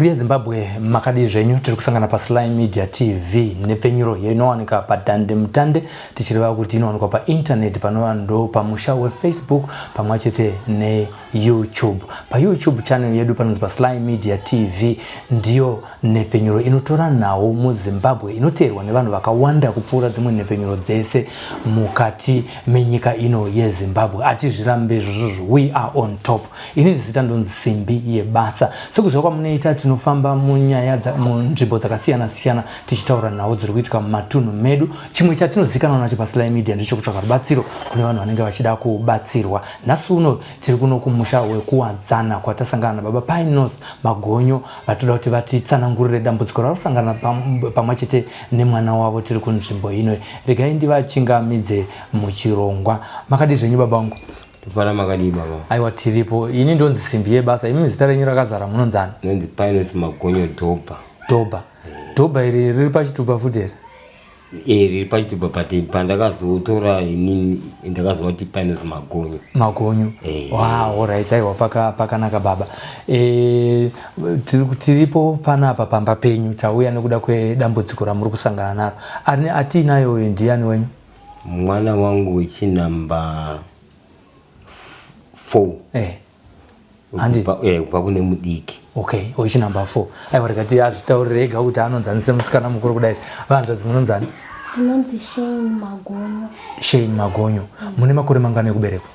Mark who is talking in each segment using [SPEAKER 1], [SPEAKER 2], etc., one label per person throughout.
[SPEAKER 1] Muri Zimbabwe makadi zvenyu tiri kusangana pa Sly Media TV nepfenyuro inowanika padande mutande tichireva kuti inowanikwa pa internet panova ndo pamusha we Facebook pamwe chete ne YouTube. Pa YouTube channel yedu panonzi pa Sly Media TV ndiyo nepfenyuro inotora nawo mu Zimbabwe inoteerwa nevanhu vakawanda kupfuura dzimwe nepfenyuro dzese mukati menyika ino yeZimbabwe. Atizvirambe izvozvo, we are on top. Ini zita ndonzi simbi yebasa. Sekuzva kwamunoita tinofamba munyaya munzvimbo dzakasiyana siyana tichitaura nawo dziri kuitika mumatunhu medu. Chimwe chatinozikanwa nacho pa Sly Media ndechekutsvaka rubatsiro kune vanhu vanenge vachida kubatsirwa. Nhasi uno tiri kuno kumusha wekuwadzana kwatasangana nababa Pinos Magonyo vatoda kuti vatitsanangurire dambudziko rausangana pamwe chete nemwana wavo tiri kunzvimbo ino. Regai ndivachingamidze muchirongwa. Makadi zvenyu baba wangu?
[SPEAKER 2] Tufana makadi baba.
[SPEAKER 1] Aiwa tiripo. Ini ndonzi simbi yebasa. Imi zita renyu rakazara munonzani?
[SPEAKER 2] Ndonzi Pinos Magonyo Doba.
[SPEAKER 1] Doba. Doba iri riri pachitupa futi here?
[SPEAKER 2] Riri pachitupa pati pandakazotora inini ndakazova kuti Pinos Magonyo.
[SPEAKER 1] Magonyo. Wow, alright. Aiwa pakanaka baba. Tiripo panapa pamba penyu tauya nekuda kwedambudziko ramuri kusangana naro. Atinayo ndiani wenyu?
[SPEAKER 2] Mwana wangu wechinamba 4.
[SPEAKER 1] Andi
[SPEAKER 2] kubva kune mudiki.
[SPEAKER 1] Okay, wechinamba 4. Aiwa rekati azvitaurire ega kuti anonzanise musikana mukuru kudai. Vanzvadzi munonzani?
[SPEAKER 3] Munonzi Shane Magonyo.
[SPEAKER 1] Shane Magonyo. Mune makore mangana ekuberekwa?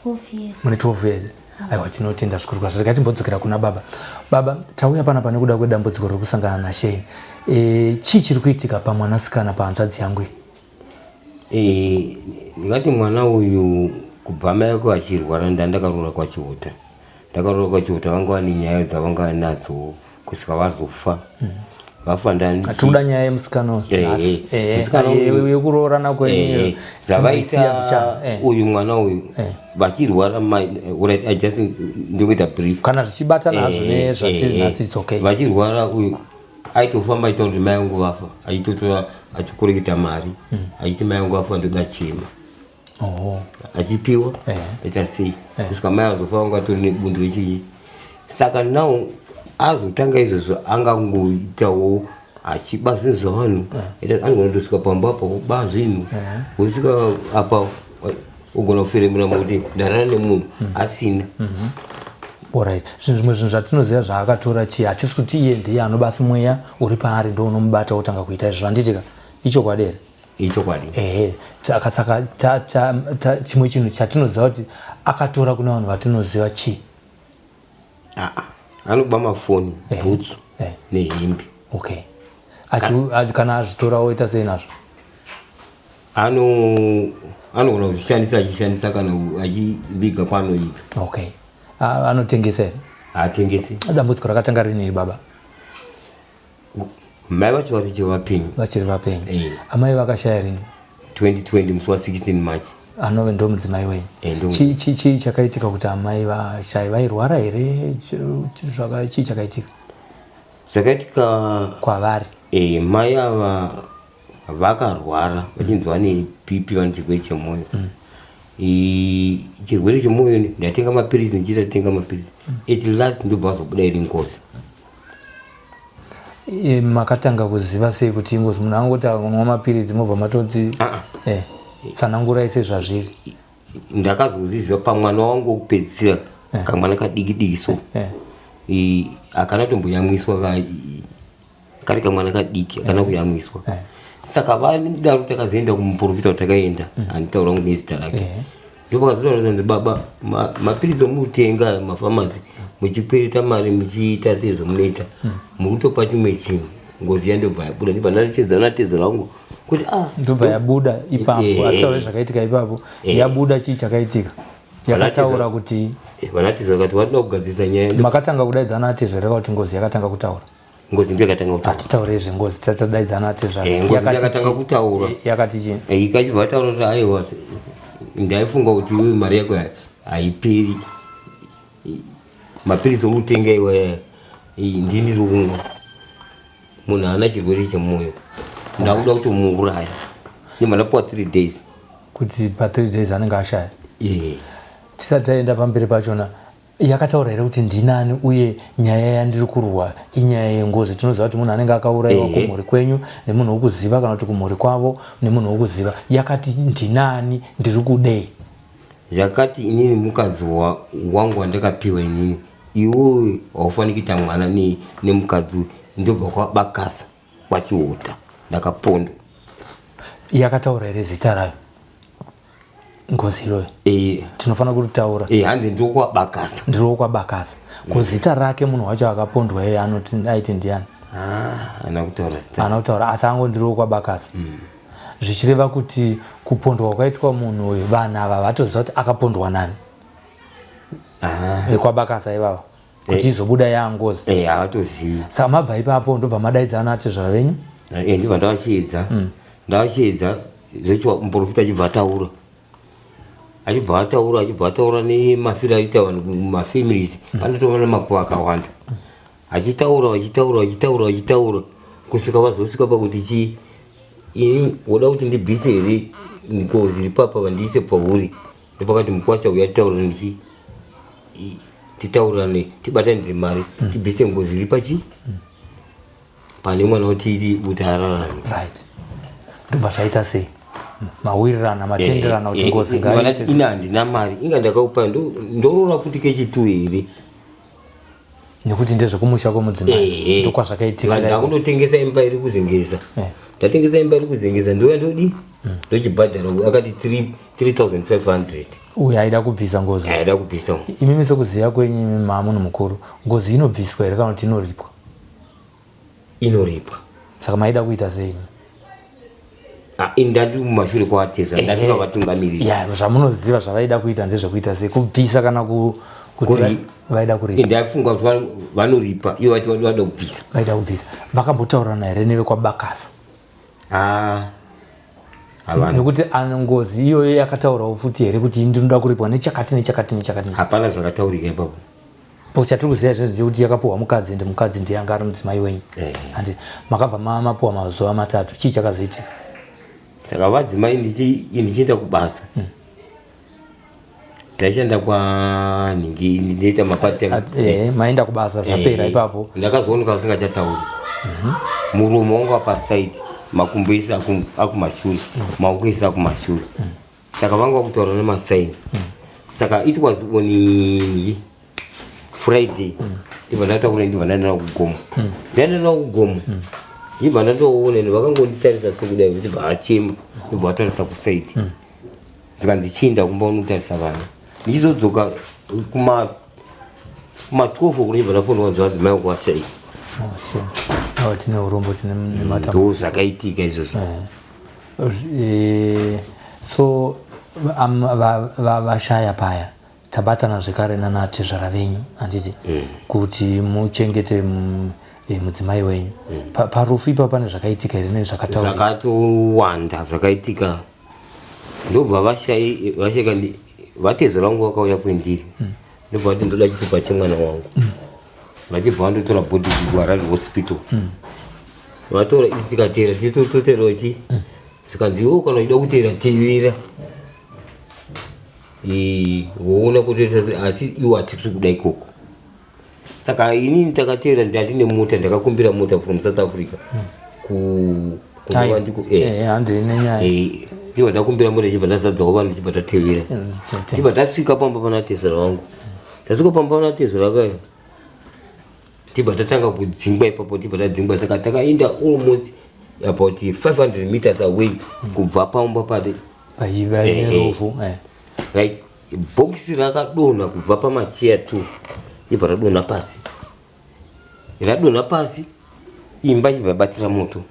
[SPEAKER 3] 12 years.
[SPEAKER 1] Mune 12 years. Aiwa tinotenda zvikuru kwazvo. Rekati mbodzokera kuna baba. Baba, tauya panapa nekuda kwedambudziko riri kusangana naShane. Chii chiri kuitika pamwanasikana pahanzvadzi yangu iyi?
[SPEAKER 2] Ndingati mwana uyu kubva mai vake vachirwara ndakarora kwachiuta. Ndakarora kwachiuta vanga vane nyaya dzavanga nadzo kusvika vazofa. Vafa ndani.
[SPEAKER 1] Atuda nyaya yemusikana uyu. Yekuroorana kwenyu.
[SPEAKER 2] Zvavaita uyu mwana uyu vachirwara I just ndikuita brief.
[SPEAKER 1] Kana zvichibata nazvo nezvatiri nhasi it's okay.
[SPEAKER 2] Vachirwara uyu aitofamba aita kuti mai vangu vafa. Aitotora achikureketa mari. Achiti mai vangu vafa ndoda chema. Achipiwa aita sei kusvika mai azofa vanga tori nebundu rechichi. Saka nawo azotanga izvozvo angangoitawo achiba zvinhu zvavanhu anogona kutosvika pamba apa kuba zvinhu wosvika apa ugona kuferemura kuti ndarara nemunhu asina.
[SPEAKER 1] Alright. Zvimwe zvinhu zvatinoziva zvaakatora chii hatisi kuti iye ndiye anobasa mweya uri paari ndo unomubata wotanga kuita izvo zvanditika ichokwadi here?
[SPEAKER 2] Ichokwadi.
[SPEAKER 1] Saka chimwe chinhu chatinoziva kuti akatora kuna vanhu vatinoziva chii?
[SPEAKER 2] Anoba mafoni, bhutsu nehembe.
[SPEAKER 1] Okay. Kana azvitora oita sei nazvo?
[SPEAKER 2] Anogona achishandisa kana achiviga kwaanoiga.
[SPEAKER 1] Okay. Anotengesa here?
[SPEAKER 2] Haatengesi.
[SPEAKER 1] Dambudziko rakatanga rinei baba?
[SPEAKER 2] Mai vacho vachiri vapenyu.
[SPEAKER 1] Vachiri vapenyu. Amai vakashaya rini?
[SPEAKER 2] 2020 musi wa16 March.
[SPEAKER 1] Anove ndo mudzimai wenyu. Chii chakaitika kuti amai vashayi vairwara here? Chii chakaitika?
[SPEAKER 2] Zvakaitika
[SPEAKER 1] kwavari.
[SPEAKER 2] Mai ava vakarwara vachinzi vane BP vane chirwere chemwoyo. Chirwere chemwoyo ndatenga mapirizi ndichita tenga mapirizi. At last ndobva vazobuda iri ngozi.
[SPEAKER 1] Makatanga kuziva sei kuti ingozi? Munhu angoti akanwa mapirizi mobva matoti tsanangurai sezvazviri.
[SPEAKER 2] Ndakazoziziva pamwana wangu wokupedzisira kamwana kadiki so. Akana tomboyamwiswa kari kamwana kadiki akana kuyamwiswa. Saka vanidaro takazoenda kumuprofita takaenda anditaura kuti nezita rake. Ndipo pakazotaura kuti baba mapirizi omutenga mafamasi muchikwereta mari muchiita sezvo munoita muri kutopa chimwe chinhu ngozi yandobva yabuda ndipo ndarichedzana tezo rangu kuti
[SPEAKER 1] ndobva yabuda ipapo. Atitaure zvakaitika ipapo. Yabuda chii chakaitika? Yakataura kuti
[SPEAKER 2] vanatizwa kuti vanoda kugadzisa nyaya.
[SPEAKER 1] Makatanga kudaidzana atezvera kuti ngozi yakatanga kutaura?
[SPEAKER 2] Ngozi ndiyo yakatanga kutaura.
[SPEAKER 1] Atitaure zvengozi tatadaidzana atezvera.
[SPEAKER 2] Ngozi yakatanga kutaura.
[SPEAKER 1] Yakati chii?
[SPEAKER 2] Ikachibva taura kuti aiwa ndaifunga kuti wewe mari yako haiperi. Mapirizi omutenga iwe ndini rumwe. Munhu haana chirwere chemwoyo. Ndakuda kutomuuraya. Ndimanapuwa 3 days.
[SPEAKER 1] Kuti pa 3 days anenge ashaya? Tisati taenda pamberi pachona yakataura here kuti ndinani uye nyaya yandiri kurwa inyaya yengozi. Tinoziva kuti munhu anenge akaurayiwa kumhuri kwenyu nemunhu wokuziva kana kuti kumhuri kwavo nemunhu wokuziva. Yakati ndinani ndiri kudei.
[SPEAKER 2] Yakati inini mukadzi wangu wandakapiwa inini iwe haufaniri kuita mwana nemukadzi ndobva kwabakasa kwachiota ndakapondwa.
[SPEAKER 1] Yakataura here zita rayo ngozi iroyo? Tinofanira kuritaura.
[SPEAKER 2] Hanzi ndiri kwabakasa.
[SPEAKER 1] Ndiri kwabakasa. Ko zita rake munhu wacho akapondwa yeye aiti ndiani?
[SPEAKER 2] Ana kutaura zita.
[SPEAKER 1] Ana kutaura asi ango ndiri kwabakasa. Zvichireva kuti kupondwa kwakaitwa munhu uyu vanhu ava vatoziva kuti akapondwa nani? Vekwabakasa ivava kuti izobuda yangozi.
[SPEAKER 2] Havatozivi.
[SPEAKER 1] Saka mabva ipapo ndobva madaidzana atezvara venyu?
[SPEAKER 2] Ndibva ndavachiedza zvechiwa muprofita achibva ataura nemafiro aita vanhu mumafamilies panotova namakuva akawanda achitaura kusvika vazosvika pakuti ini woda kuti ndibvise here ngozi iri papa vandiise pauri nepakati mukwasha uya titaurane tibatanidze mari tibvise ngozi iri pane mwana wotiti kuti ararame.
[SPEAKER 1] Right. Ndobva zvaita sei? Mawirirana matenderana kuti ngozi ngaite.
[SPEAKER 2] Ina handina mari inga ndakaupa ndorora futi kechitu here
[SPEAKER 1] nekuti ndezvekumusha kwomudzimai ndokwazvakaitika.
[SPEAKER 2] Ndakundotengesa imba iri kuzengesa. Ndatengesa imba iri kuzengesa ndouya ndodi ndochibhadhara akati 3500.
[SPEAKER 1] Uyu aida kubvisa ngozi.
[SPEAKER 2] Aida kubvisa.
[SPEAKER 1] Imimi sekuziva kwenyu mamunhu mukuru ngozi inobviswa here kana kuti inoripwa?
[SPEAKER 2] Inoripwa.
[SPEAKER 1] Saka maida kuita sei?
[SPEAKER 2] Ndati mumashure kwateza ndatika vatungamirira.
[SPEAKER 1] Zvamunoziva zvavaida kuita ndezvekuita sei? Kubvisa kana kuti vaida kuripa?
[SPEAKER 2] Ndafunga kuti vanoripa ivo vati vada kubvisa.
[SPEAKER 1] Vaida kubvisa. Vakambotaurana here nevekwabakasa? Nekuti ngozi iyoyo yakataurawo futi here kuti ndinoda kuripwa nechakati nechakati nechakati?
[SPEAKER 2] Hapana zvakataurika ipapo.
[SPEAKER 1] Chatiri kuziva izvezvo kuti yakapuhwa mukadzi ende mukadzi ndiye anga ari mudzimai wenyu. Andi makabva mapuhwa mazuva 3 chii chakazoitika?
[SPEAKER 2] Saka vadzimai ndichienda kubasa ndaishanda kwanhingi ndinoita mapatema.
[SPEAKER 1] Maenda kubasa zvapera ipapo
[SPEAKER 2] ndakazooneka usingachatauri. Muromo wangu wapasaiti makumbo ese akumashure maoko ese akumashure. Saka vanga vakutaura nemasaini. Saka it was on Friday ndibva ndataura ndibva ndaenda kugomo. Ndaenda kugomo ndibva ndatoona vakangonditarisa sokudai kuti vachema ndibva vatarisa kusaiti. Saka ndichinda kumba unotarisa vana ndichizodzoka kuma-12 kuti ndibva ndafonwa kuti vadzimai kuwashaika.
[SPEAKER 1] Tine urombo tine matambudziko.
[SPEAKER 2] Ndo zvakaitika izvozvo.
[SPEAKER 1] So vashaya paya tabatana zvekare nanatezvara venyu handiti kuti muchengete mudzimai wenyu. Parufu ipa pane zvakaitika here nezvakataurika?
[SPEAKER 2] Zvakatowanda zvakaitika. Ndobva vashayika vatezera vangu vakauya kwendiri ndobva vati ndoda chitupa chemwana wangu. Vachibva vandotora bhodhi kuHarare hospital. Vatora isi tikatera titototerawo chi zvikanzi iwo kana uchida kutera tevera woona kutoisa asi iwo hatisi kuda ikoko. Saka inini takatera ndandine mota ndakakumbira mota from South Africa
[SPEAKER 1] handine nyaya
[SPEAKER 2] ndibva ndakumbira mota chibva ndazadzawo vanhu chibva tatevera chibva tasvika pamba panatezera wangu. Tasvika pamba panatezera kaya tibva tatanga kudzingwa ipapo tibva tadzingwa. Saka takaenda almost about 500 meters away kubva pamba pade
[SPEAKER 1] paivaerovu
[SPEAKER 2] right. Bhokisi rakadonha kubva pamacheya 2 ibva radonha pasi. Radonha pasi imba chibva yabatira moto.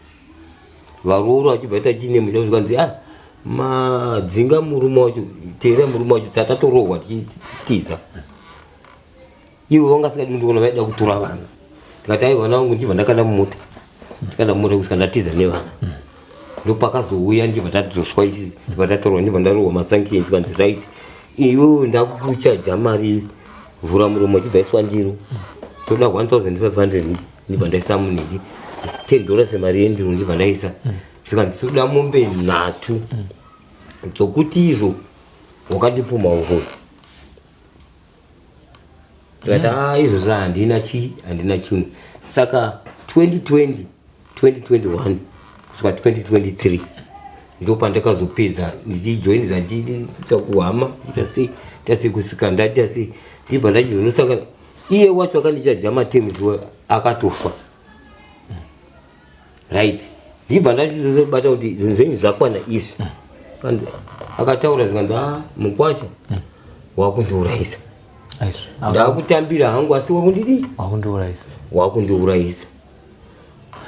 [SPEAKER 2] Varoro vachibva ita chinemu chavo zvikanzi madzinga murume wacho tera murume wacho tatorohwa tichitiza. Ivo vangasingadi kundiona vaida kutora vana. Tikati ai vana vangu ndibva ndakanda mumota kusvika ndatiza nevana. Ndopakazouya ndibva tatozoswa isi ndibva tatorwa ndibva ndarohwa masanction tikanzi right iwe ndakuchaja mari vhura muromo chibva iswa ndiro toda 1500 ndibva ndaisa munhingi $10 mari yendiro ndibva ndaisa. Tikanzi toda mombe 3 dzokuti izo wakandipuma uko Kata izo za andina chinhu. Saka 2020, 2021 kusvika 2023 ndo pandakazopedza ndichijoinza nditakuhama tasi kusvika ndatasi ndibva ndachizonosangana iye wacho akandichajama terms akatofa. Right. Ndibva ndachizobata kuti zvinhu zvenyu zvakwana izvi. Akataura zvikanzi mukwasha wakundiurayisa. Ndakutambira hangu asi wakundidii? Wakundiurayisa.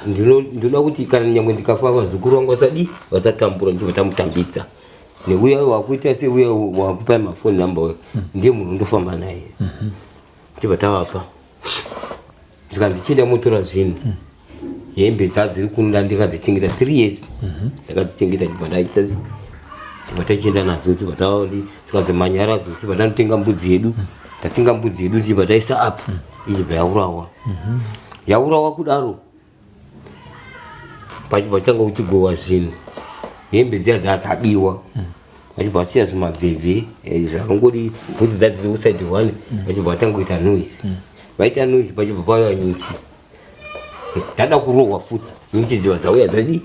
[SPEAKER 2] Ndinoda kuti kana nyangwe ndikafa vazukuru vangu vasatambura ndibva tamutambidza. Neuya wakuita seuya wakupa mafoni namba ndiye munhu ndofamba naye. Ndibva tavapa. Zvikanzi chienda motora zvinhu. Hembe dzadziri kununda ndikadzichengeta 3 years. Ndakadzichengeta ndibva ndaita ndibva tachienda nadzo ndibva tauri zvikanzi manyaradzo ndibva ndanotenga mbudzi yedu. Tatenga mbudzi yedu ndibva taisa up. Ichibva yaurawa. Yaurawa kudaro. Pachibva changa kuchigowa zvinhu. Hembe dziya dzabiwa. Pachibva siya zvimabveve zvakangori bvudzi dzadziri uside one. Pachibva tangoita noise. Vaita noise pachibva pauya nyuchi. Tada kurohwa futi. Nyuchi dziva dzauya dzadi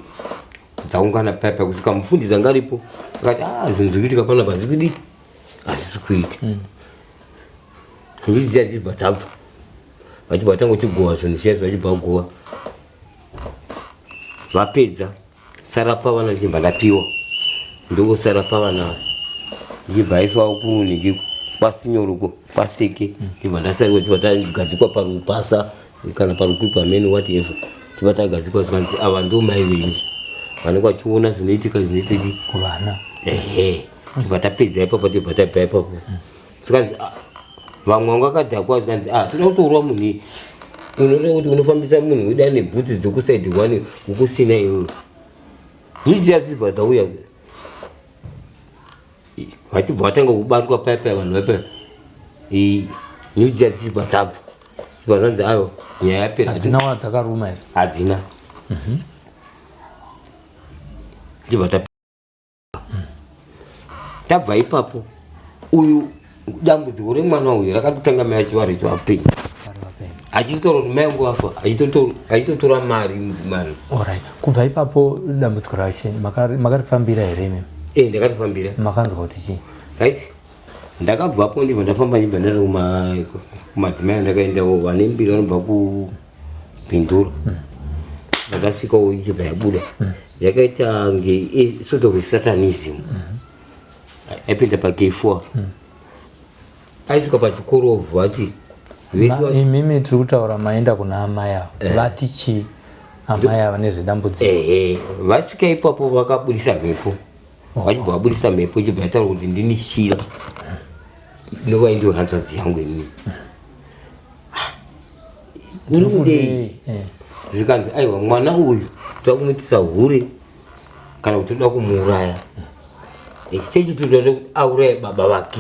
[SPEAKER 2] dzaungana papa kusvika mufundisi angaripo. Akati zvinhu zvikuitika pana basi kudi asisi kuita. Nyuchi dziya dzibva dzabva. Vachibva tangochigowa zvinhu zviya vachibva gowa. Vapedza sara pavana ndibva ndapiwa. Ndosara pavana ndibva iswa kuniki kwasinyoruko kwaseke ndibva ndasariwa ndibva tagadzikwa parupasa kana parukwipa menu whatever. Ndibva tagadzikwa zvikanzi ava ndo mai venyu vanenge vachiona zvinoitika kuvana. Ndibva tapedza ipapo ndibva tabva ipapo. Zvikanzi vamwe vanga vakadhakwa zvikanzi toda kutorwa munhu unoda kuti unofambisa munhu weda nebhutsi dzekusaidi one ukusina iwewe. Nyuchi dzibva dzauya. Vachibva vatanga kubatwa paipa vanhu vaipa. Nyuchi dzibva dzabva. Dzibva dzanzi ayo nyaya yapera.
[SPEAKER 1] Hadzina wadzakaruma here?
[SPEAKER 2] Hadzina. Ndibva tabva ipapo. Uyu dambudziko remwana uyu rakatotanga mai achivari chivapenyu. Achitora kuti mai wangu afa achitotora mari mudzimari.
[SPEAKER 1] Alright. Kubva ipapo dambudziko racho makarifambira here mimi?
[SPEAKER 2] Ndakatifambira.
[SPEAKER 1] Makanzwa kuti chii?
[SPEAKER 2] Right. Ndakabvapo ndibva ndafamba ndibva ndari kumadzimai ndakaendawo vane mbiri vanobva kupindura. Ndakasvikawo ichibva yabuda. Yakaita sort of satanism. Aipinda paK4. Aisvika pachikoro vati
[SPEAKER 1] imimi tiri kutaura maenda kuna amai avo vati chii amai ava nezvedambudziko?
[SPEAKER 2] Vasvika ipapo vakabudisa mhepo. Vachibva vabudisa mhepo ichibva yataura kuti ndini shira inova ndiyo hanzvadzi yangu inini. Uri kudei? Zvikanzi aiwa mwana uyu toda kumuitisa hure kana kuti toda kumuuraya. Chechitoda kuti auraye baba vake.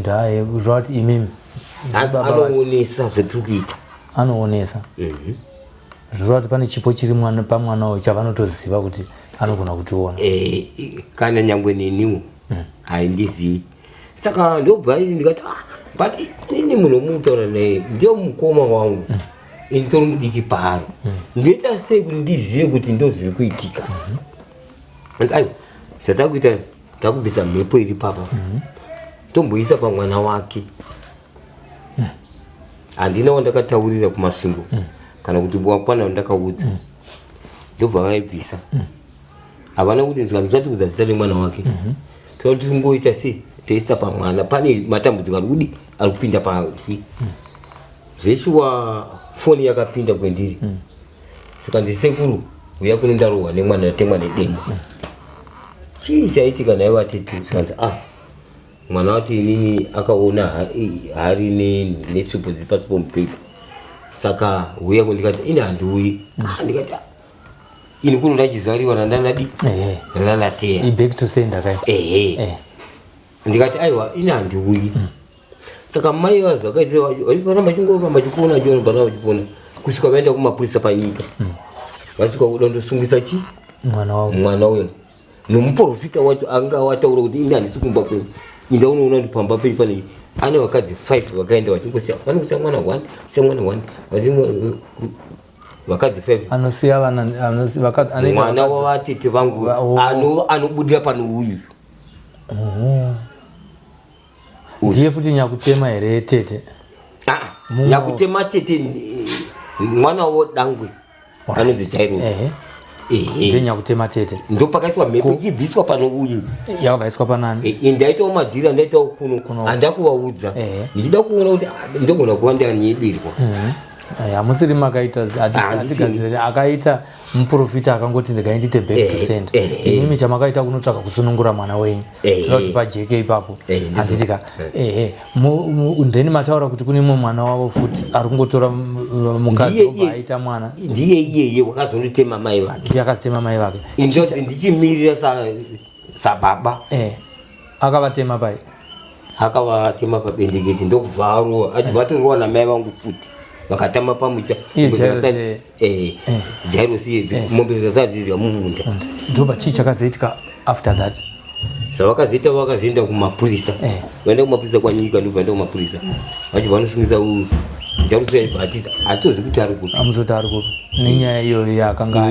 [SPEAKER 1] Ndaye zvati imimi
[SPEAKER 2] anoonesa zvetiri kuita.
[SPEAKER 1] Anoonesa. Zvorati pane chipo chiri pamwana uyu chavanotoziva kuti anogona kutiona.
[SPEAKER 2] Kana nyangwe neniwo haindizivi. Saka ndobva ndikati but ini munhu mutaura naye ndio mukoma wangu. Tori mudiki paari. Ndoita sei kuti ndizive kuti ndo zviri kuitika. Aiwa zvatakuita takubvisa mhepo iri papa. Tomboisa pamwana wake. Handina wandakataurira kumasvingo kana kuti wakwana wandakaudza. Ndobva vaibvisa. Havana kuti ndikati zita remwana wake. Toda kuti tingoita sei teisa pamwana pane matambudziko ari kupinda pati. Zveshuwa foni yakapinda kwendiri. Saka ndisekuru uya kuno ndarohwa nemwana ndatemwa nedemo. Chii chaitika naye vatete zvikanzi mwana wati inini akaona hari netsvipo dziri pasi pomubhedha. Saka uya kundikati ini handiuyi. Ndikati ini kuno ndachizariwa nandandadi ndandateya.
[SPEAKER 1] Back to sender kai.
[SPEAKER 2] Ndikati aiwa ini handiuyi. Saka mai vazvo vakaita varamba chingoramba chikuona chiona vachipona kusvika vaenda kumapurisa panyika. Vasvika kuda ndosungisa chi mwana uyo nomuprofita wacho anga wataura kuti ini handisi kumba kwenyu. Inda unoona kuti pamba penyu pane ane wakadzi 5 wakaenda vachingosiya vanosiya mwana 1 siya mwana 1 vakadzi 5
[SPEAKER 1] anosiya vana
[SPEAKER 2] mwana wavatete vangu anobudira pano uyu
[SPEAKER 1] ndiye futi nyakutema here tete
[SPEAKER 2] nyakutema tete mwana wavo dangwe anonzi Jairos
[SPEAKER 1] ndiye nyakutema tete
[SPEAKER 2] ndo pakaiswa mhepo ichibviswa pano uyu
[SPEAKER 1] yakabvaiswa panani
[SPEAKER 2] ndaitawo madhira ndaitawo kuno handakuvaudza ndichida kuona kuti ndogona kuva ndanyeberwa
[SPEAKER 1] hamusiri makaita atigadzirire akaita muprofita akangoti ndikaindite back to send imimi chamakaita kunotsvaka kusunungura mwana wenyu toda kuti pajeke ipapo handitika ndeni mataura kuti kune mumwe mwana wavo futi ari kungotora mukadzi obva aita mwana
[SPEAKER 2] ndiye iyeye wakazondotema mai vake
[SPEAKER 1] ndiye akazotema mai vake
[SPEAKER 2] indoti ndichimirira sababa
[SPEAKER 1] akavatema pai
[SPEAKER 2] akavatema pabendeketi ndokubva vatorwa namai vangu futi vakatama pamusha Jairos mombe dzasadzirwa mumunda
[SPEAKER 1] ndobva chii chakazoitika after that
[SPEAKER 2] zvavakazoita vakazoenda kumapurisa vaenda kumapurisa kwanyika ndobva enda kumapurisa vachi vanosungisa Jairos yaibhatisa hatozi kuti ari kupi
[SPEAKER 1] amuzoti ari kupi nenyaya iyoyo yakanga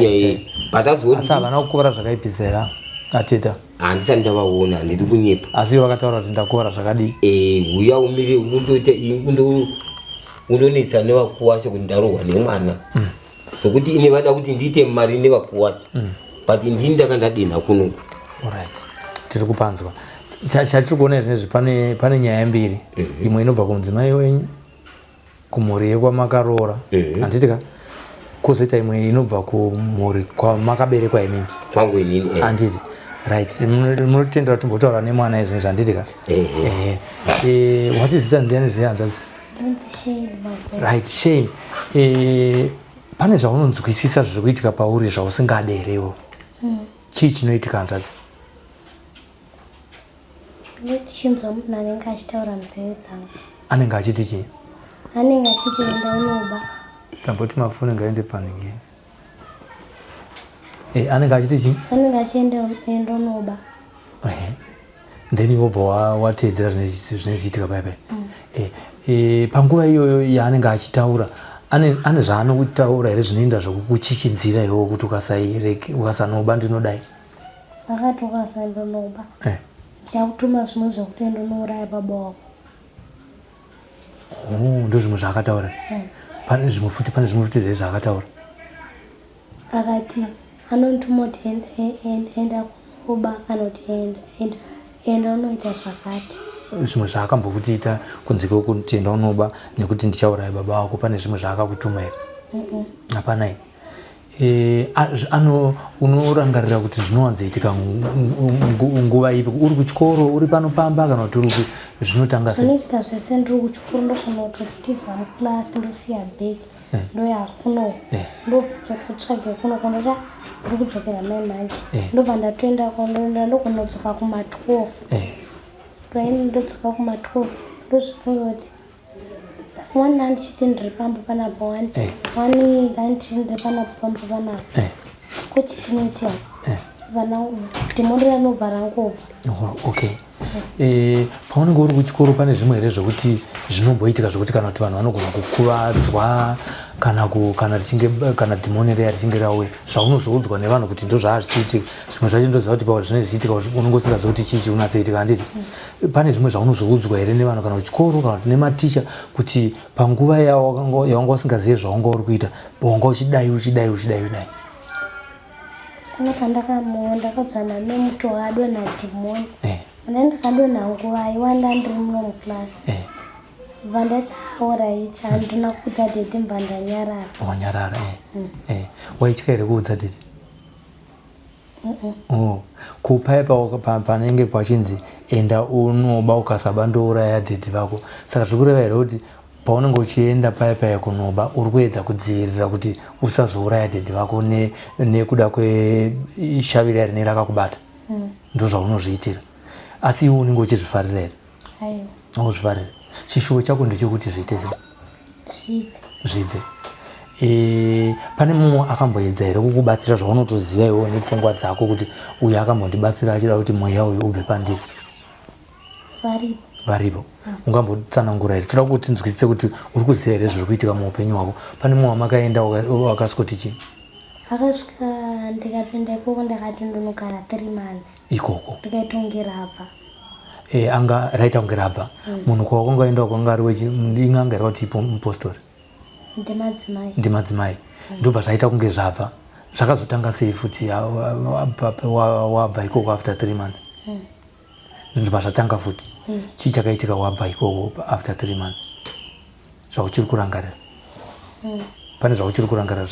[SPEAKER 1] asi havana kukuvara zvakaipizera ateta
[SPEAKER 2] handisati ndavaona handidi kunyepa
[SPEAKER 1] asi ivo vakataura kuti ndakuvara zvakadii
[SPEAKER 2] uya umire undoita undonetsa nevakuwasha kuti ndarohwa nemwana sokuti ine vada kuti ndiite mari nevakuwasha but ndini ndakandadenha kunoku
[SPEAKER 1] alright tiri kupanzwa chatiri kuona zvinezvi pane nyaya mbiri imwe inobva kumudzimai wenyu kumhuri yekwamakaroora handitika kuzoita imwe inobva kumhuri kwamakaberekwa imimi
[SPEAKER 2] kwangu inini
[SPEAKER 1] handiti right munotendera timbotaura nemwana izvinezvi handitika watizita nziyani zvehanzvadzi right Shane pane zvaunonzwisisa zviri kuitika pauri zvausingaderewo chii chinoitika hanzvadzi
[SPEAKER 3] ndichinzwa munhu anenge achitaura nzeve dzangu
[SPEAKER 1] anenge achiti chii
[SPEAKER 3] anenge achiti enda unoba
[SPEAKER 1] tamboti mafoni ngaende paningini anenge achiti chii
[SPEAKER 3] anenge achienda unoba
[SPEAKER 1] then wobva wateedzera zvinochiitika paipai panguva iyoyo yaanenge achitaura ane zvaanotaura here zvinoenda zvokukuchichidzira iwewo kuti ukasanoba ndinodai
[SPEAKER 3] akati ukasandonoba ndichakutuma zvimwe zvokuti ndinouraya baba wako
[SPEAKER 1] ndo zvimwe zvaakataura pane zvimwe futi zvee zvaakataura
[SPEAKER 3] akati anondituma kuti enda kunoba kana kuti enda unoita zvakati
[SPEAKER 1] zvimwe zvaakambokutiita kunze kwekuti enda unoba nekuti ndichauraya baba wako pane zvimwe zvaakakutuma here hapana unorangarira kuti zvinowanzoitika nguva ipi uri kuchikoro uri panopamba kana kuti uri zvinotanga
[SPEAKER 3] zvinoitika zvese ndiri kuchikoro ndofana kutotiza muklasi ndosiya bhegi ndoya kuno ndototsvage kuno kondota uri kudzokera mai manje ndobva ndatoenda ndogona kudzoka kuma-12 ndodzoka kuma-12 ndozvikungoti wani handichiti ndiri pambo panapo wani handichiti ndiri panapo kuti chinoitia ndimondera nobva rangobva
[SPEAKER 1] okay paunenge uri kuchikoro pane zvimwe here zvokuti zvinomboitika zvokuti kana kuti vanhu vanogona kukuvadzwa kana dhimonereya richinge rauya zvaunozoudzwa nevanhu kuti ndo zvaazvichiitika zvimwe zvacho ndoziva kuti pauri zvinenge zvichiitika unenge usingaziva kuti chii chiri kunatsoitika handiti pane zvimwe zvaunozoudzwa here nevanhu kana kuchikoro kana kuti nematicha kuti panguva yawanga usingazive zvawanga uri kuita wanga uchidai
[SPEAKER 3] ndakadzana nemuto adonha dhimoni ndakadonha nguva iwanda ndiri muno muklasi bva ndati alright handina kuudza dhedhi mbva ndanyarara
[SPEAKER 1] waitya here kuudza dhedhi kupaipa panenge pachinzi enda unoba ukasaba ndouraya dhedhi vako saka zviri kureva here kuti paunenge uchienda paipai kunoba uri kuedza kudzivirira kuti usazouraya dhedhi vako nekuda kweshavira rine rakakubata ndo zvaunozviitira asi iwe unenge uchizvifarira here auzvifarira chishuwo chako ndechekuti zviite zvibve pane mumwe akamboedza here kukubatsira zvaunotoziva iwewo nepfungwa dzako kuti uyu akambondibatsira achida kuti mweya uyu ubve pandiri varipo ungambotsanangura here toda kuti tinzwisise kuti uri kuziva here zviri kuitika muupenyu hwako pane mumwe wamakaenda wakasvika chii
[SPEAKER 3] akasvika ndikatoenda ikoko ndakati ndinogara 3 months
[SPEAKER 1] ikoko
[SPEAKER 3] ndikaita kunge rabva
[SPEAKER 1] anga raita kunge rabva munhu kwawakangaenda kwanga ari inganga iri kuti mupostori ndimadzimai ndobva zvaita kunge zvabva zvakazotanga sei futi wabva ikoko after 3 months ndobva zvatanga futi chii chakaitika wabva ikoko after 3 months zvauchiri kurangarira pane zvauchiri kurangarira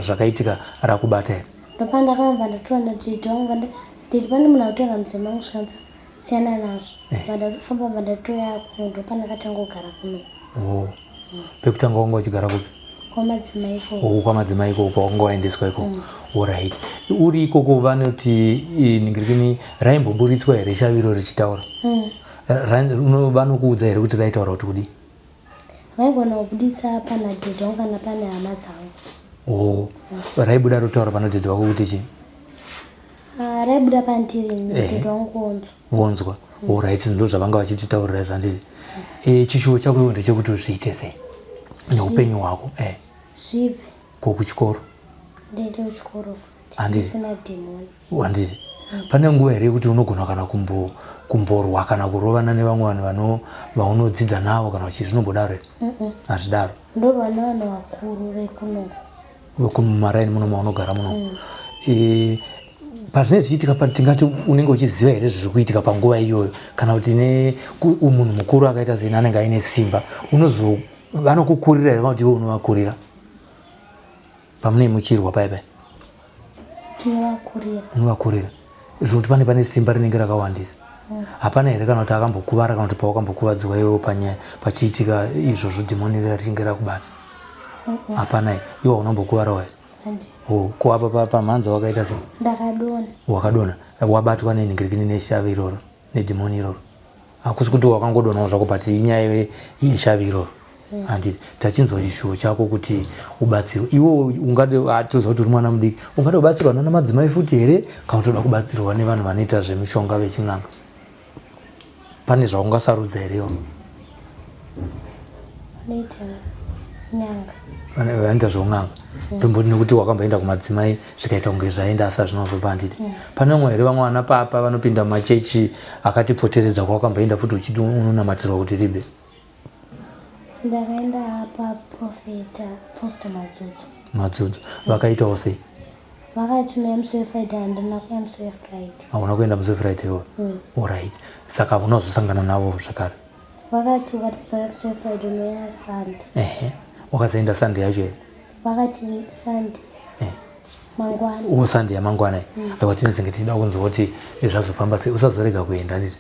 [SPEAKER 1] zvakaitika rakubata here
[SPEAKER 3] ndopanda kamba ndatora ndachiti wangu nditi pane munhu autora mudzimai wangu zvikanza siyana nazvo vandafamba vandatoya ndopanda katanga kugara kuno
[SPEAKER 1] pekutanga wanga uchigara kupi
[SPEAKER 3] kwamadzimai
[SPEAKER 1] ikoko kwawanga waendeswa ikoko oright uri ikoko vanoti ningirikini raimboburitswa here shaviro richitaura vanokuudza here kuti raitaura kuti kudi
[SPEAKER 3] vaigona kubuditsa pana dhedhe wangu kana pane hama dzangu
[SPEAKER 1] raibuda rotaura pana dhedhe wako kuti chii
[SPEAKER 3] raibuda pandiri dhedhe wangu
[SPEAKER 1] wonzwa oright ndo zvavanga vachititaurira zvandiri chishuwo chako iwo ndechekuti zviite sei neupenyu hwako
[SPEAKER 3] zvibve
[SPEAKER 1] kuchikoro
[SPEAKER 3] ndende kuchikoro futi isina dhemoni
[SPEAKER 1] wandiri pane nguva here yekuti unogona kana kumborwa kana kurovana nevamwe vanhu vaunodzidza navo kana kuti zvinombodaro here hazvidaro
[SPEAKER 3] ndorwana vanhu vakuru vekuno
[SPEAKER 1] vekumaraini muno maunogara muno pazvinenge zvichiitika tingati unenge uchiziva here zviri kuitika panguva iyoyo kana kuti munhu mukuru akaita sei anenge aine simba vanokukurira here kuti iwe unovakurira pamunei muchirwa paipai unovakurira zvokuti pane simba rinenge rakawandisa hapana here kana kuti akambokuvara kana kuti pawakambokuvadzwa iwewo pachiitika izvozvo dhimoni richinge rakubata hapana iwe unombokuvarawo here kuapa pamhanza wakaita sei wakadona wabatwa nenhingirikini neshavi iroro nedhimoni iroro hakusi kuti wakangodonawo zvako but inyaya yeshavi iroro handiti tachinzwa chishuwo chako kuti ubatsirwe iwo ungatoziva kuti uri mwana mudiki ungada kubatsirwa namadzimai futi here kana kuti uda kubatsirwa nevanhu vanoita zvemishonga vechin'anga pane zvaungasarudza here iwo vanoita zveun'anga tomboti nekuti wakamboenda kumadzimai zvikaita kunge zvaenda asi hazvinozobva handiti pane vamwe here vamwe vana papa vanopinda mumachechi akatipoteredza kwawakamboenda futi uchiti unonamatirwa kuti ribve
[SPEAKER 3] ndakaenda apa profeta posta
[SPEAKER 1] madzudzu vakaitawo sei
[SPEAKER 3] vakati unamusi wefriday handina kuya musi wefriday
[SPEAKER 1] hauna kuenda musi wefriday iwo oright saka unazosangana navo zvakare
[SPEAKER 3] vakati ukatadza musi wefriday unoya sunday
[SPEAKER 1] wakazoenda sunday yacho here
[SPEAKER 3] vakati sunday mangwana
[SPEAKER 1] sunday yamangwana aiwa tinezenge tichida kunzwa kuti zvazofamba sei usazorega kuenda nditi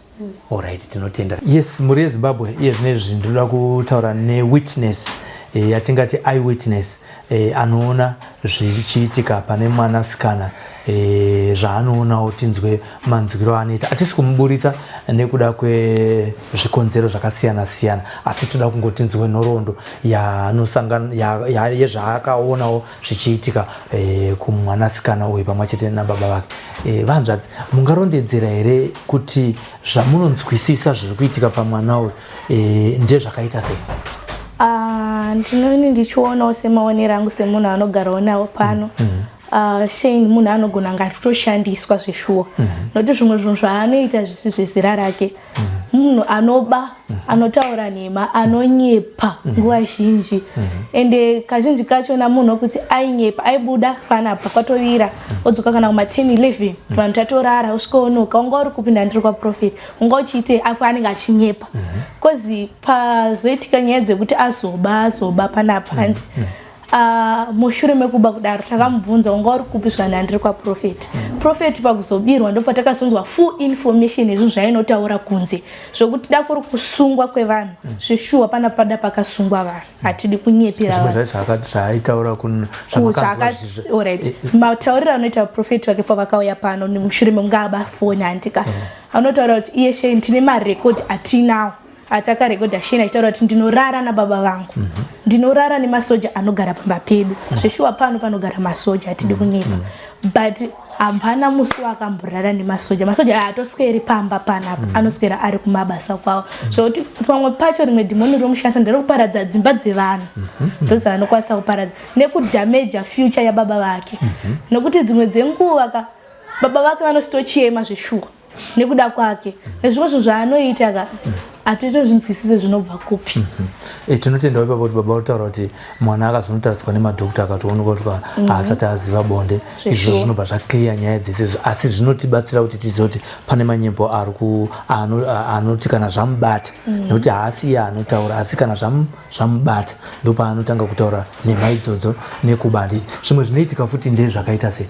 [SPEAKER 1] oright tinotenda yes muri yezimbabwe iye zvinezvi ndinoda kutaura newitness yatingati eyewitness anoona zvichiitika pane mwanasikana zvaanoonawo tinzwe manzwiro anoita hatisi kumuburitsa nekuda kwezvikonzero zvakasiyana siyana asi toda kungotinzwe nhoroondo yezvaakaonawo zvichiitika kumwanasikana uyu pamwe chete nababa vake vanzvadzi mungarondedzera here kuti zvamunonzwisisa zviri kuitika pamwana uyu ndezvakaita sei
[SPEAKER 4] ndinoni ndichionawo semaonero angu semunhu anogarawo nawo pano Shane munhu anogona ngatoshandiswa zveshuwa nokuti zvimwe zvinhu zvaanoita zvisi zvezera rake munhu anoba anotaura nhema anonyepa nguva zhinji ende kazhinji kachona munhu wekuti ainyepa aibuda panapa kwatovira odzoka kana kuma 10-11 vanhu tatorara usvikaonoka unga uri kupinda ndiri kwaprofeti unga uchiite afu anenge achinyepa kozi pazoitika nyaya dzekuti azoba panapa handi mushure mekuba kudaro takamubvunza unga uri kupi zvanhu ndiri kwaprofeti profeti pakuzobirwa ndo patakazonzwa full information yezvinhu zvainotaura kunze zvokuti da kuri kusungwa kwevanhu zvishuwa pana pada pakasungwa vanhu hatidi kunyepera
[SPEAKER 1] zvaitaura
[SPEAKER 4] matauriro anoita profeti wake pavakauya pano mushure mekunga abafoni handika anotaura kuti iye Shane tine marekodhi atinawo atakarekodha Shane achitaura kuti ndinorara nababa vangu, ndinorara nemasoja anogara pamba pedu. Zveshuwa pano panogara masoja, atidi kunyepa. But hapana musi wakamborara nemasoja. Masoja haatosweri pamba panapa, anoswera ari kumabasa kwawo. Zvokuti pamwe pacho rimwe dhimoni romushandisa nderekuparadza dzimba dzevanhu. Ndozvaanokwanisa kuparadza nekudhameja future yababa vake. Nokuti dzimwe dzenguva baba vake vanositochema zveshuwa nekuda kwake. Nezvimwe zvinhu zvaanoita atitozvinzwisise zvinobva kupi.
[SPEAKER 1] Tinotenda ipapo kuti baba utaura kuti mwana akazonotaridzwa nemadhokota akatoonekwa kuti haasati aziva bonde. Izvo zvinobva zvaclear nyaya dzese, asi zvinotibatsira kuti tizive kuti pane manyembo anoti kana zvamubata, nekuti haasi iye anotaura, asi kana zvamubata ndopaanotanga kutaura nhema idzodzo nekuba. Zvimwe zvinoitika futi ndezvakaita sei?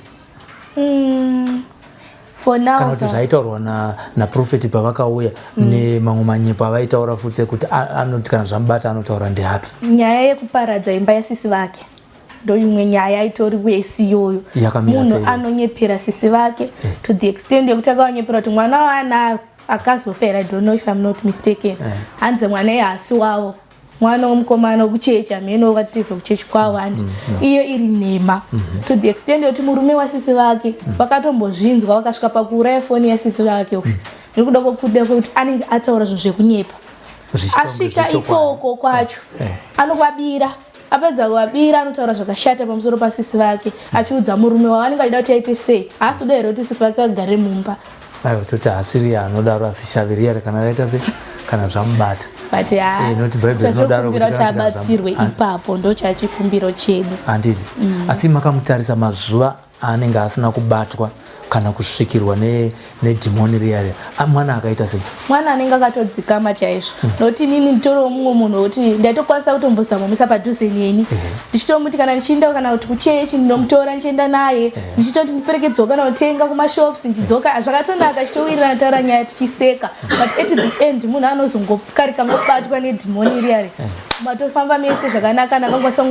[SPEAKER 1] Kana kuti zvaitaurwa naprofeti pavakauya nemamwe manyepo avaitaura futi kuti anoti kana zvamubata anotaura ndeapi.
[SPEAKER 4] Nyaya yekuparadza imba yasisi vake ndoimwe nyaya itori wesi iyoyo. Munhu anonyepera sisi vake to the extent yekuti akanyepera kuti mwana waanayo akazofera. I don't know if I'm not mistaken. Hanze mwana yehasi wavo, mwana womukomana wekuchecha, mheno wakativha kuchechi kwavo handi. Iyo iri nhema to the extent yekuti murume wasisi vake vakatombozvinzwa vakasvika pakuuraya foni yasisi vake nekuda kwekuti anenge ataura zvinhu zvekunyepa. Asvika ikoko kwacho anokwabira, apedza kuabira anotaura zvakashata pamusoro pasisi vake, achiudza murume wavanenge achida kuti aite sei. Haasi kuda here kuti sisi vake agare mumba.
[SPEAKER 1] Aiwa, toti hasiri anodaro asi shaviri kana raita sei kana zvamubata.
[SPEAKER 4] But chachokumbira kuti abatsirwe ipapo ndochachikumbiro chedu.
[SPEAKER 1] Handiti. Asi makamutarisa mazuva anenge asina kubatwa kana kusvikirwa nedhimoni riyari, mwana akaita sei? Mwana
[SPEAKER 4] anenge akatodzikama chaizvo. Nokuti inini nditoriwo mumwe munhu wekuti ndaitokwanisa kutombozamumisa padhuze neni, ndichitomuti kana ndichienda kana kuti kuchechi ndinomutora ndichienda naye, ndichitoti ndiperekedzwa kana kutenga kumashops ndichidzoka. Zvakatonaka chitowirirana taura nyaya tichiseka. But at the end munhu anozongokarika ngobatwa nedhimoni riyari, matofamba mese zvakanaka, nakangwasa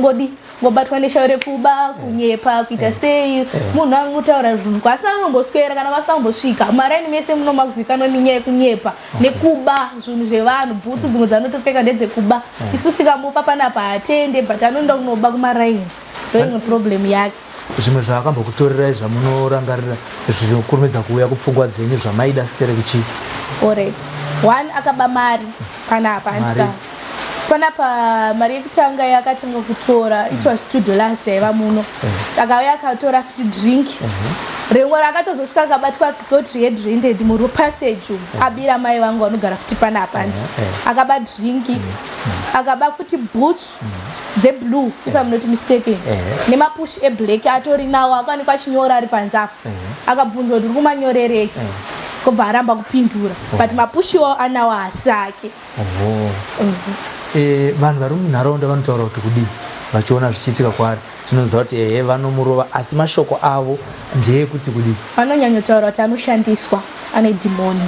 [SPEAKER 4] ngobatwa neshayo rekuba, kunyepa, kuita sei. Munhu angotaura zvinhu kwasina anomboswera kana kwasina kumbosvika. Maraini mese munomakuzikanwa nenyaya yekunyepwa nekuba zvinhu zvevanhu. Bhutsu dzimwe dzanotopfeka ndedzekuba. Isusu tikamupa panapa haatende, but anoenda kunoba kumaraini. Ndoimwe problem yake.
[SPEAKER 1] Zvimwe zvaakambokutorirai zvamunorangarira zvinokurumidza kuuya kupfungwa dzenyu zvamaida sitere kuchii?
[SPEAKER 4] Alright. One, akaba mari panapa andika. Panapa mari yekutanga yakatanga kutora, it was $2 yaiva muno. Akauya akatora futi drink. Rimwe rakatozosvika akabatwa got red handed muru passage abira mai vangu vanogara futi panapa ndi. Akaba drink, akaba futi boots dzeblue if I'm not mistaken. Nemapush eblack atori nawo akanikwa chinyora ari panzapo. Akabvunzwa kuti kumanyorerei. Kubva aramba kupindura. But mapushiwo anawo asake.
[SPEAKER 1] Vanhu vari munharaunda vanotaura kuti kudii vachiona zvichiitika kwaari? Tinoziva kuti vanomurova, asi mashoko avo ndeyekuti kudii?
[SPEAKER 4] Vanonyanyotaura kuti anoshandiswa, ane dhimoni.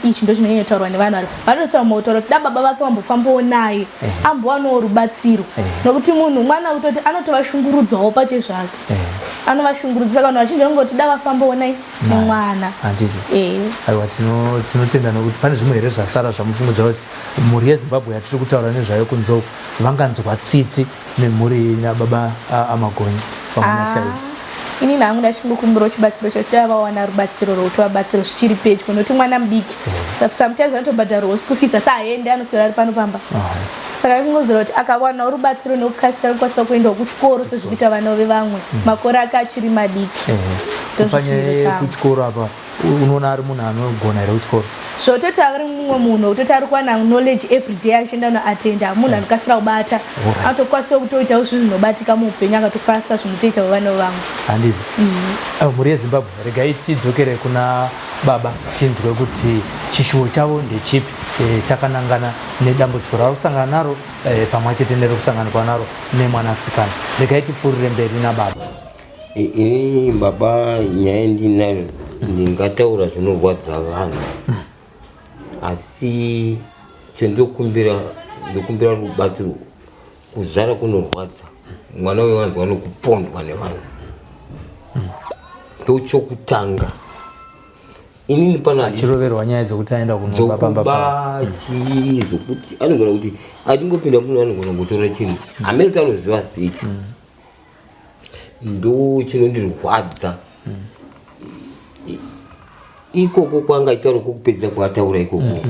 [SPEAKER 4] Ichi ndo chinonyanyotaurwa nevanhu vari. Vanotaura motaura kuti da baba vake vambofambawo naye ambowanawo rubatsiro. Nokuti munhu mwana kutoti anotovashungurudzawo pachezvake. Anovashungurudza kana vachinge ngoti da vafambawo naye nemwana.
[SPEAKER 1] Handiti. Aiwa, tinotenda nokuti pane zvimwe here zvasara zvamufungudza kuti mhuri yeZimbabwe yatiri kutaura nezvayo kunzoko vanganzwa tsitsi nemhuri nababa amagonyi pamunashairi.
[SPEAKER 4] Ini nangu ndachingokumbira chibatsiro chekuti vawana rubatsiro rwekuti vabatsiro zvichiri pedyo nokuti mwana mudiki. Sometimes anotobhadharwawo school fees asi haendi, anoswera ari pano pamba. Saka kungozora kuti akawana rubatsiro nekukasira kukwanisa kuendawo kuchikoro sezvikuita vana vevamwe. Makore ake achiri madiki.
[SPEAKER 1] Panyaya kuchikoro apa unoona ari munhu anogona here kuchikoro?
[SPEAKER 4] Zvototi ari mumwe munhu wekutoti ari kuwana knowledge every day achienda unoatenda, munhu anokasira kubata, anotokwanisa kutoitawo zvinhu zvinobatika muupenyu, akatokwanisa zvinotoita vevana vevamwe.
[SPEAKER 1] Handiti. Mhuri yeZimbabwe, regai tidzokere kuna baba tinzwe kuti chishuwo chavo ndechipi, chakanangana nedambudziko rari kusangana naro pamwe chete nerekusanganikwa naro nemwanasikana. Regai tipfuurire mberi nababa.
[SPEAKER 2] Ini baba, nyaya ndinayo ndingataura zvinorwadza vanhu, asi chendokumbira rubatsiro. Kuzvara kunorwadza, mwana wevanhu vanokupondwa nevanhu. Ndochokutanga inini pana
[SPEAKER 1] achiroverwa nyaya dzokuti aenda kunova pamba
[SPEAKER 2] zokuti anogona kuti achingopinda muno anogona kutora chinhu amene kuti anoziva sei ndo chinondirwadza ikoko kwangaitaura kokupedzisa kwataura ikoko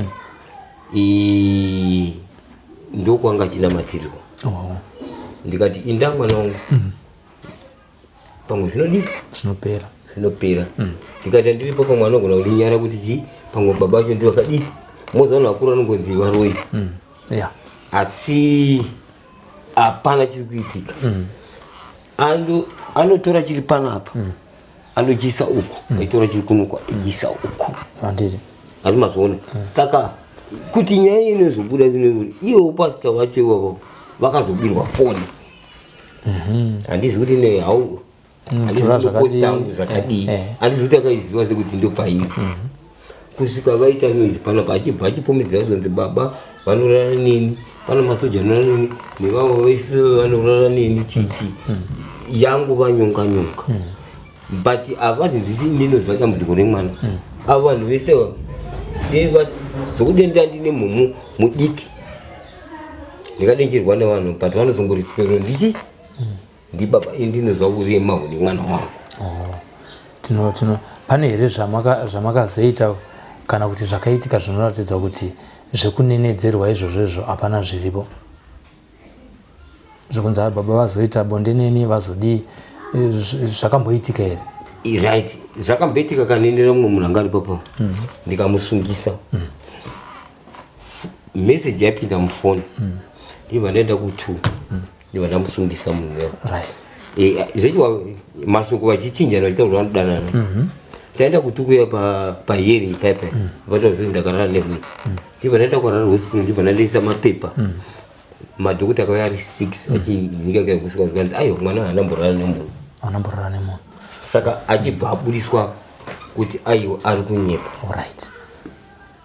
[SPEAKER 2] ndo kwanga chinamatirwa ndikati inda mwana wangu pamwe zvinopera ndikati ndiripo pamwe anogona kundinyara kuti chi pamwe baba acho ndiwo akadii mozaona akuru anongonzi varoi asi hapana chiri kuitika anotora chiri panapa anochiisa uku aitora chiri kunukwa ichiisa uku asi mazoona saka kuti nyaya inozobuda iwo pasita wacho ivavo vakazobirwa foni handizi kuti nehau handizipostangu zvakadii handizi kuti akaiziva sekuti ndopairi kusvika vaita noizi panapa achibva achipomedzera kuzonzi baba vanorara nini pana masoja anorara nini nevamwe vese vanorara nini chichi yangu vanyonga but havazivisi ndinoziva dambudziko remwana avo vanhu vese zvokuti ndandine mumu mudiki ndikadenjerwa nevanhu but vanozongorispero ndichi ndibaba indinoziva urema hune mwana wangu
[SPEAKER 1] pane here zvamakazoita kana kuti zvakaitika zvinoratidza kuti zvekunenedzerwa izvozvo hapana zviripo zvokunzi baba vazoita bonde neni vazodii zvakamboitika here
[SPEAKER 2] right zvakamboitika kanenera mumwe munhu anga ari papa ndikamusungisa meseji yapinda mufoni ndibva ndaenda ku2 ndibva ndamusungisa munhu zvechiwa mashoko vachichinjana vachitaura vanodanana taenda kutukuya payeri ipape vatauzvezi ndakarara nemunhu ndibva ndaenda kwarara hospital ndibva ndandaisa mapepa madhokuta akauya ari 6 achinika kusvika zvikanzi aiwa mwana haanamborara nemunhu saka achibva abudiswa kuti aiwa ari kunyepa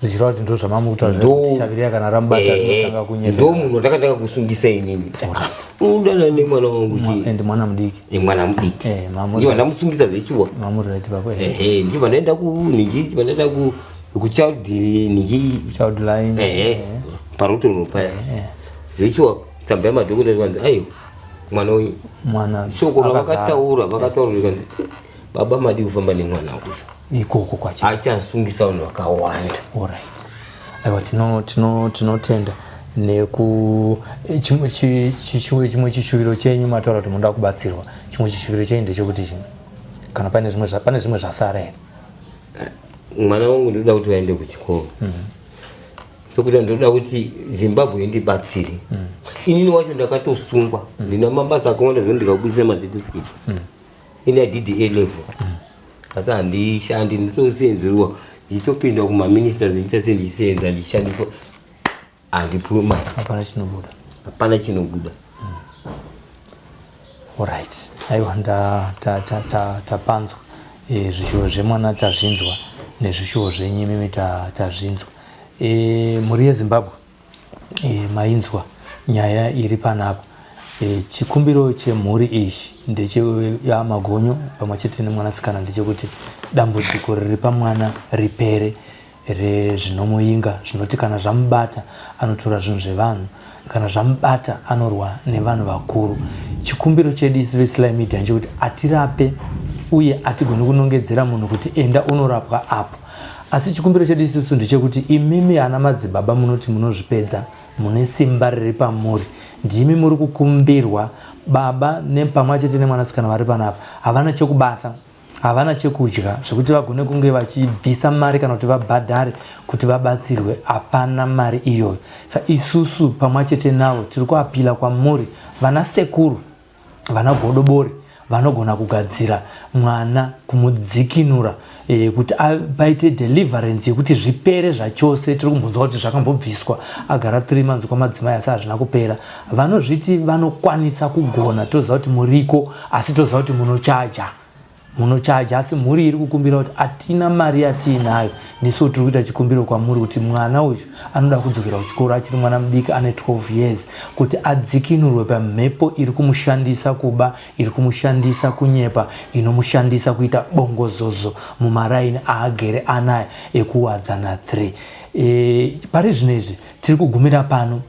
[SPEAKER 1] zvichireva kuti ndo zvamamutavishavirira kana ramubata rinotanga kunyepa
[SPEAKER 2] ndo munhu watakatanga kusungisa inini udana nemwana wangu
[SPEAKER 1] ende mwana mudiki
[SPEAKER 2] ndiva ndamusungisa zvechiwa ndibva ndaenda kuchild parotono paya zvechiwa tsamba yamadhokota ikanzi aiwa mwana uyu shoko ravakataura ikanzi baba madi kufamba nemwana wangu
[SPEAKER 1] ikoko kwacho
[SPEAKER 2] achasungisa vanhu vakawanda
[SPEAKER 1] aiwa tinotenda neku chimwe chishuviro chenyu mataura kuti munoda kubatsirwa chimwe chishuviro chenyu ndechekuti chino kana pane zvimwe zvasara here
[SPEAKER 2] mwana wangu ndoda kuti vaende kuchikoro sokuti ndoda kuti Zimbabwe ndibatsire inini wacho ndakatosungwa ndina mabasa akawanda zvino ndikabudisa macertificate ini adidi A-level asi handishandi nditosenzerwa ndichitopinda kumaministers ndichita sendisenza ndichishandiswa handipuruma hapana chinobuda
[SPEAKER 1] alright aiwa tapanzwa zvishuwo zvemwana tazvinzwa nezvishuwo zvenyu imimi tazvinzwa mhuri yeZimbabwe mainzwa nyaya iri panapa chikumbiro chemhuri ichi ndechemagonyo pamwe chete nemwanasikana ndechekuti dambudziko riri pamwana ripere rezvinomuinga zvinoti kana zvamubata anotora zvinhu zvevanhu kana zvamubata anorwa nevanhu vakuru chikumbiro chedu isi veSly Media ndechekuti atirape uye atigoni kunongedzera munhu kuti enda unorapwa apo asi chikumbiro chedu isusu ndechekuti imimi ana madzibaba munoti munozvipedza mune simba riri pamuri ndimi muri kukumbirwa baba nepamwe chete nemwanasikana vari panapa havana chekubata havana chekudya zvekuti vagone kunge vachibvisa mari kana kuti vabhadhare kuti vabatsirwe hapana mari iyoyo saka isusu pamwe chete navo tiri kuapila kwamuri vana sekuru vana godobori vanogona kugadzira mwana kumudzikinura kuti paite deliverance yekuti zvipere zvachose tiri kumbonzwa kuti zvakambobviswa agara 3 months kwamadzimai asi hazvina kupera vanozviti vanokwanisa kugona toziva kuti muriko asi toziva kuti munochaja munochaja, asi mhuri iri kukumbira kuti atina mari yatiinayo, ndiso tiri kuita chikumbiro kwamuri kuti mwana uyu anoda kudzokera kuchikoro achiri mwana mudiki ane 12 years, kuti adzikinurwe pamhepo iri kumushandisa kuba, iri kumushandisa kunyepa, inomushandisa kuita bongozozo mumaraini aagere anayo ekuwadzana 3. Pari zvinezvi tiri kugumira pano,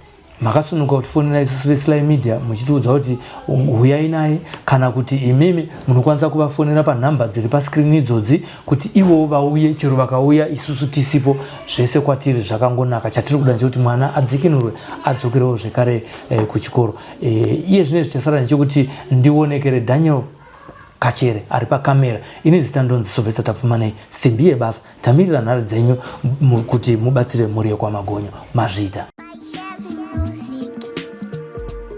[SPEAKER 1] makasununga kutifonera isusu veSly Media muchitiudza kuti huyai naye, kana kuti imimi munokwanisa kuvafonera panhamba dziri paskrini idzodzi kuti ivo vauye, chero vakauya isusu tisipo, zvese kwatiri zvakangonaka. Chatiri kuda ndechekuti mwana adzikinurwe adzokerewo zvekare kuchikoro. Iye zvinezvi chasara ndechekuti ndionekere Daniel Kachere ari pakamera. Ini zita ndonzi Silvester, tapfuma nei simbi yebasa, tamirira nhare dzenyu kuti mubatsire mhuri yekwamagonyo. Mazvita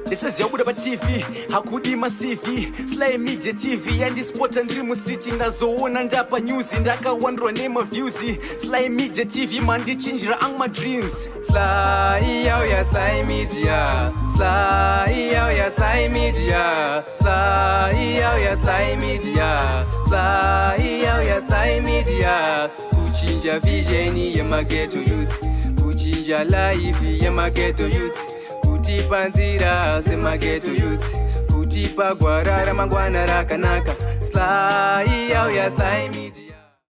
[SPEAKER 5] This yabuda pa TV, hakudi masivi Sly Media TV, yandispota ndiri mustreet, ndazoona ndapa news, ndakawandwa views. Sly Media TV mandichinjira ang my dreams. Sly ya Sly Media, Sly ya Sly Media, Sly ya Sly Media, Sly ya Sly Media. Kuchinja vision ya maghetto youth, kuchinja life ya maghetto youth, kutipa nzira semaghetto youth, kutipa gwara ramangwana rakanaka. Sly ya Sly Media.